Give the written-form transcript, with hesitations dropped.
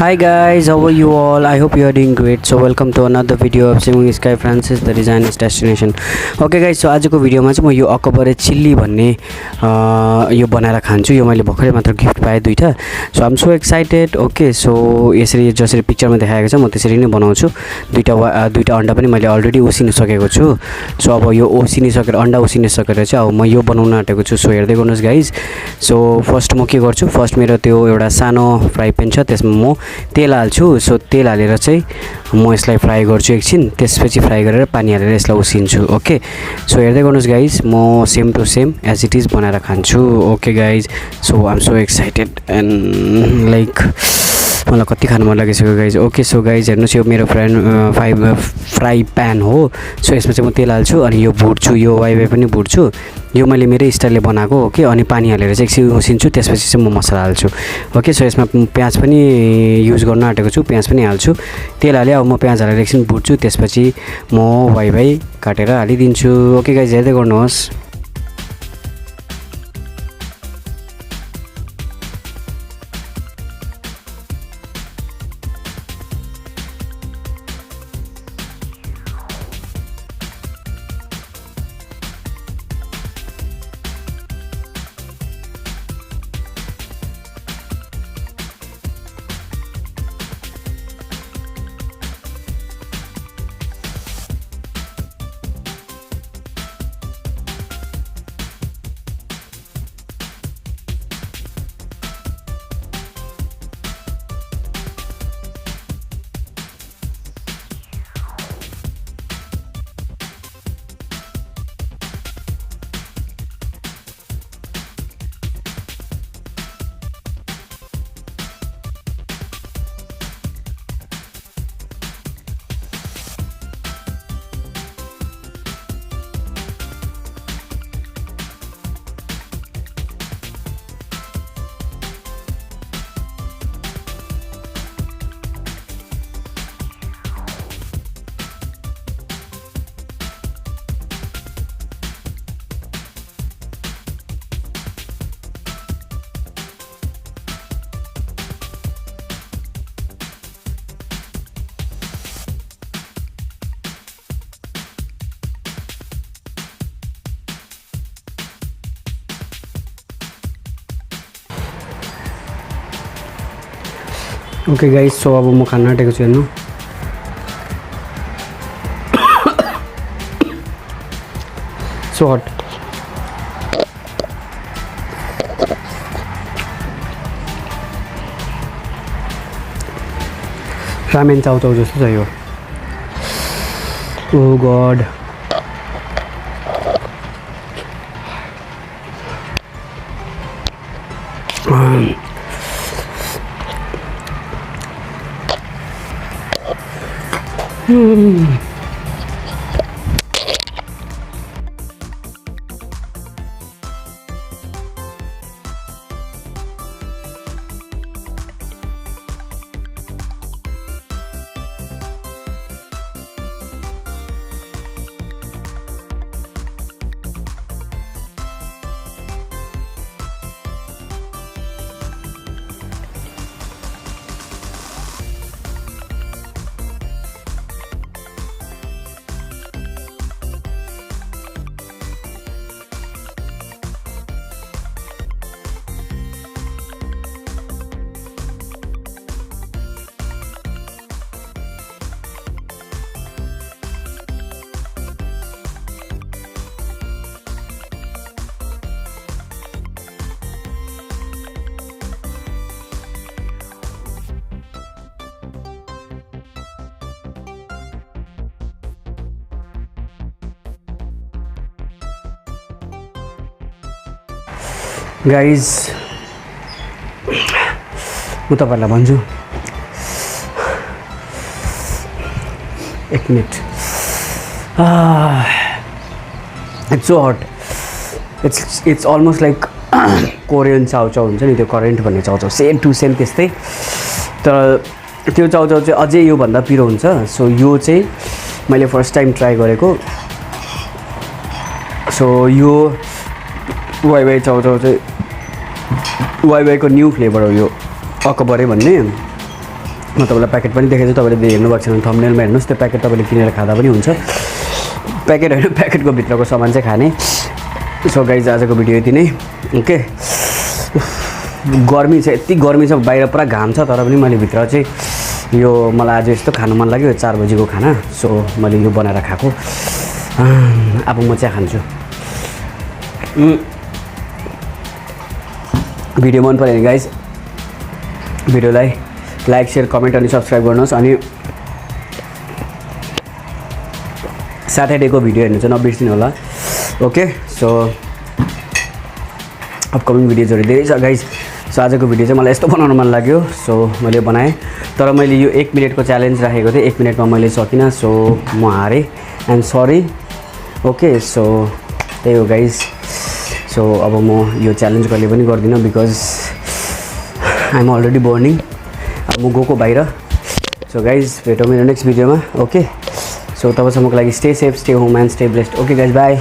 Hi guys, how are you all? I hope you are doing great. So welcome to another video of Singing Sky Francis the Designer's Destination. Okay guys, so आजको भिडियोमा चाहिँ म यो अकबरे chilli भन्ने यो बनाएर खान्छु. यो मैले भर्खरै मात्र गिफ्ट पाएँ दुईटा. So I am so excited. Okay so यसरी जसरी पिक्चरमा देखाएको छ म त्यसरी नै बनाउँछु. दुईटा अन्डा पनि मैले अलरेडी उसिन सकेको छु. सो अब यो उसिनिसकेर अन्डा उसिनिसकेर चाहिँ अब म यो बनाउन आँटेको छु. सो हेर्दै गर्नुहोस् गाइज. सो फर्स्ट म के गर्छु, फर्स्ट मेरो त्यो एउटा सानो फ्राई प्यान छ, त्यसमा म तेल हाल्छु. सो तेल हालेर चाहिँ म यसलाई फ्राई गर्छु एकछिन, त्यसपछि फ्राई गरेर पानी हालेर यसलाई उसिन्छु. ओके सो हेर्दै गर्नुहोस् गाइज, म same to same as it is बनाएर खान्छु. Okay guys, so I am so excited and like मलाई कति खानु मन लागिसक्यो गाइज. ओके सो गाइज हेर्नुहोस्, यो मेरो फ्राई प्यान हो. सो यसमा चाहिँ म तेल हाल्छु अनि यो भुट्छु, यो वाइवाई पनि भुट्छु. यो मैले मेरै स्टाइलले बनाएको हो कि. अनि पानी हालेर चाहिँ एकछिन उसिन्छु, त्यसपछि चाहिँ म मसला हाल्छु. ओके सो यसमा प्याज पनि युज गर्न आँटेको छु, प्याज पनि हाल्छु. तेल हालेँ, अब म प्याज हालेर एकछिन भुट्छु, त्यसपछि म वाइवाई काटेर हालिदिन्छु. ओके गाइज हेर्दै गर्नुहोस्. ओके गाइज, सो अब म खान आँटेको छु. हेर्नु सो हट. रामेन चाउचाउ जस्तो छ यो. ओ गॉड. गाइज म तपाईँहरूलाई भन्छु, एक minute. It's so hot. It's almost like Korean चाउचाउ हुन्छ नि, त्यो करेन्ट भन्ने चाउचाउ सेम टु सेम त्यस्तै. तर त्यो चाउचाउ चाहिँ अझै योभन्दा पिरो हुन्छ. सो यो चाहिँ मैले फर्स्ट टाइम ट्राई गरेको. सो यो वाइवाई चाउचाउ चाहिँ वाइवाईको न्यू फ्लेभर हो यो अकबरे भन्ने. म तपाईँलाई प्याकेट पनि देखाउँछु, तपाईँले हेर्नु भएको छ भने थम्बनेलमा हेर्नुहोस्, त्यो प्याकेट तपाईँले किनेर खाँदा पनि हुन्छ। प्याकेट होइन, प्याकेटको भित्रको सामान चाहिँ खाने। सो गाइज आजको भिडियो यति नै। ओके, गर्मी छ, यति गर्मी छ, बाहिर पुरा घाम छ, तर पनि मैले भित्र चाहिँ यो मलाई आज यस्तो खानु मन लाग्यो, 4 बजीको खाना। सो मैले यो बनाएर खाएको। अब म चिया खान्छु। भिडियो मन पऱ्यो भने गाइज भिडियोलाई लाइक शेयर कमेन्ट अनि सब्सक्राइब गर्नुहोस्। अनि सैटरडेको भिडियो हेर्नु चाहिँ नबिर्सिनु होला। ओके, सो अपकमिङ भिडियोजहरू धेरै छ गाइज। सो आजको भिडियो चाहिँ मलाई यस्तो बनाउन मन लाग्यो, सो मैले बनाएँ। तर मैले यो 1 मिनटको च्यालेन्ज राखेको थिएँ, 1 मिनटमा मैले सकिनँ, सो म हारेँ। I'm sorry. ओके, सो त्यही हो गाइज। सो अब म यो च्यालेन्ज कहिले पनि गर्दिनँ, because I am already burning. अब म गएको बाहिर। सो गाइज भेटौँ मेरो नेक्स्ट भिडियोमा। ओके, सो तबसम्मको लागि stay safe, stay home and stay blessed. Okay guys, by.